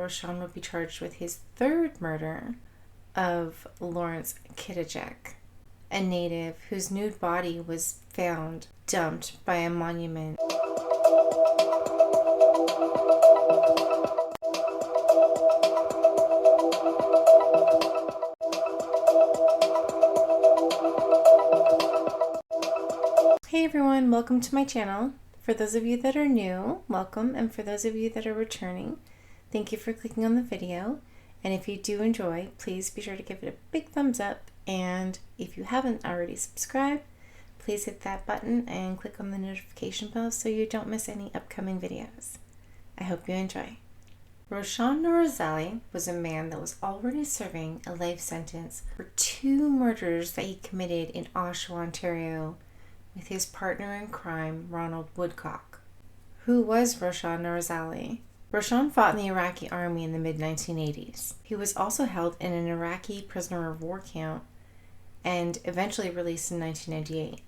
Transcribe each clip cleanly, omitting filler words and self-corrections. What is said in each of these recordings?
Roshan would be charged with his third murder of Lawrence Kittichek, a native whose nude body was found dumped by a monument. Hey everyone, welcome to my channel. For those of you that are new, welcome, and for those of you that are returning, thank you for clicking on the video. And if you do enjoy, please be sure to give it a big thumbs up, and if you haven't already subscribed, please hit that button and click on the notification bell so you don't miss any upcoming videos. I hope you enjoy. Roshan Norouzali was a man that was already serving a life sentence for 2 murders that he committed in Oshawa, Ontario, with his partner in crime, Ronald Woodcock. Who was Roshan Norouzali? Roshan fought in the Iraqi army in the mid-1980s. He was also held in an Iraqi prisoner of war camp and eventually released in 1998.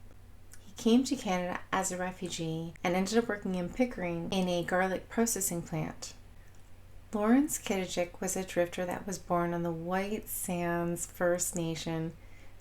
He came to Canada as a refugee and ended up working in Pickering in a garlic processing plant. Lawrence Kittichek was a drifter that was born on the White Sands First Nation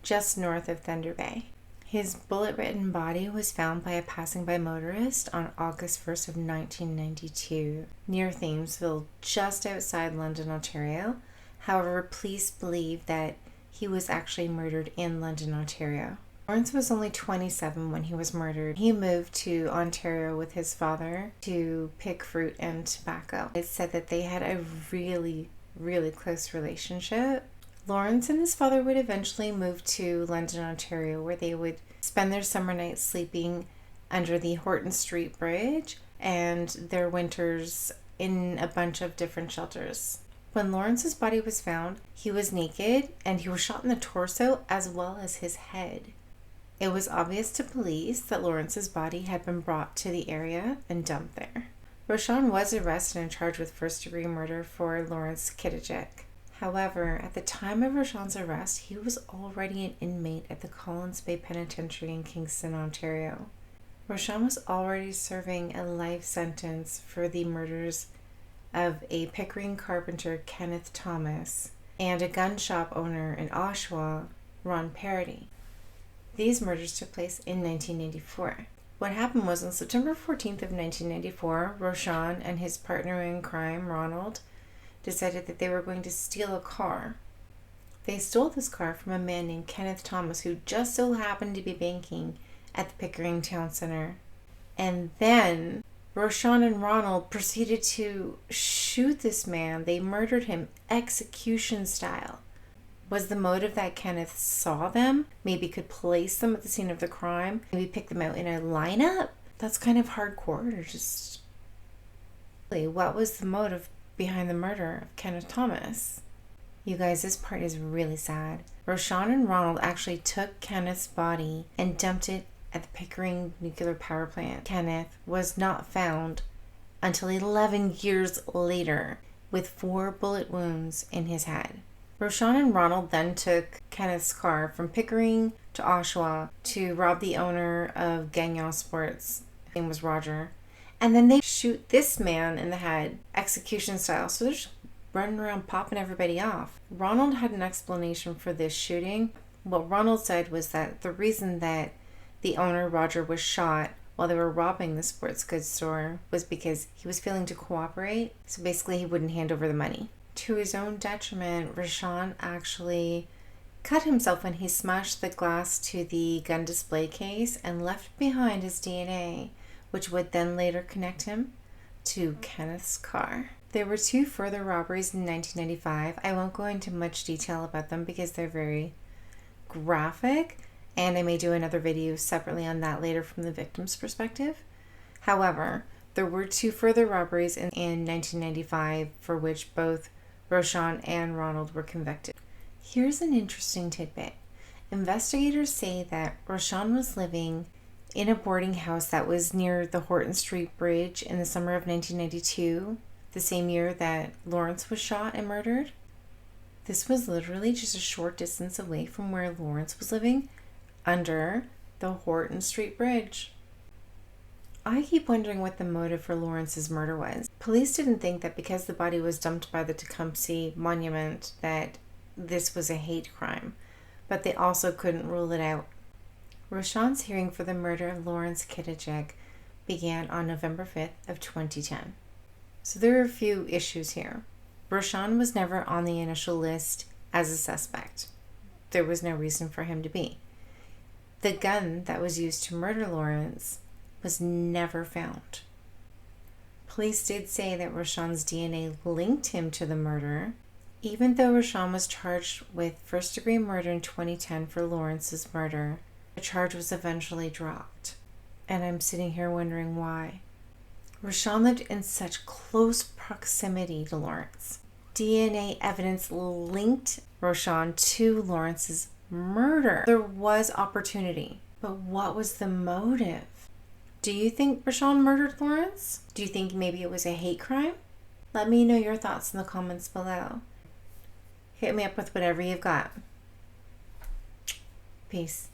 just north of Thunder Bay. His bullet-ridden body was found by a passing-by motorist on August 1st of 1992 near Thamesville, just outside London, Ontario. However, police believe that he was actually murdered in London, Ontario. Lawrence was only 27 when he was murdered. He moved to Ontario with his father to pick fruit and tobacco. It's said that they had a really, really close relationship. Lawrence and his father would eventually move to London, Ontario, where they would spend their summer nights sleeping under the Horton Street Bridge and their winters in a bunch of different shelters. When Lawrence's body was found, he was naked and he was shot in the torso as well as his head. It was obvious to police that Lawrence's body had been brought to the area and dumped there. Roshan was arrested and charged with first-degree murder for Lawrence Kittichek. However, at the time of Roshan's arrest, he was already an inmate at the Collins Bay Penitentiary in Kingston, Ontario. Roshan was already serving a life sentence for the murders of a Pickering carpenter, Kenneth Thomas, and a gun shop owner in Oshawa, Ron Parody. These murders took place in 1994. What happened was on September 14th of 1994, Roshan and his partner in crime, Ronald, decided that they were going to steal a car. They stole this car from a man named Kenneth Thomas, who just so happened to be banking at the Pickering Town Center. And then Roshan and Ronald proceeded to shoot this man. They murdered him execution style. Was the motive that Kenneth saw them? Maybe could place them at the scene of the crime? Maybe pick them out in a lineup? That's kind of hardcore. Or just... what was the motive behind the murder of Kenneth Thomas? You guys, this part is really sad. Roshan and Ronald actually took Kenneth's body and dumped it at the Pickering nuclear power plant. Kenneth was not found until 11 years later with 4 bullet wounds in his head. Roshan and Ronald then took Kenneth's car from Pickering to Oshawa to rob the owner of Gagnon Sports. His name was Roger. And then they shoot this man in the head, execution style. So they're just running around popping everybody off. Ronald had an explanation for this shooting. What Ronald said was that the reason that the owner, Roger, was shot while they were robbing the sports goods store was because he was failing to cooperate. So basically he wouldn't hand over the money. To his own detriment, Roshan actually cut himself when he smashed the glass to the gun display case and left behind his DNA, which would then later connect him to Kenneth's car. There were 2 further robberies in 1995. I won't go into much detail about them because they're very graphic, and I may do another video separately on that later from the victim's perspective. However, there were 2 further robberies in 1995 for which both Roshan and Ronald were convicted. Here's an interesting tidbit. Investigators say that Roshan was living in a boarding house that was near the Horton Street Bridge in the summer of 1992, the same year that Lawrence was shot and murdered. This was literally just a short distance away from where Lawrence was living, under the Horton Street Bridge. I keep wondering what the motive for Lawrence's murder was. Police didn't think that because the body was dumped by the Tecumseh Monument that this was a hate crime, but they also couldn't rule it out. Roshan's hearing for the murder of Lawrence Kittichek began on November 5th of 2010. So there are a few issues here. Roshan was never on the initial list as a suspect. There was no reason for him to be. The gun that was used to murder Lawrence was never found. Police did say that Roshan's DNA linked him to the murder, even though Roshan was charged with first-degree murder in 2010 for Lawrence's murder. The charge was eventually dropped, and I'm sitting here wondering why. Roshan lived in such close proximity to Lawrence. DNA evidence linked Roshan to Lawrence's murder. There was opportunity, but what was the motive? Do you think Roshan murdered Lawrence? Do you think maybe it was a hate crime? Let me know your thoughts in the comments below. Hit me up with whatever you've got. Peace.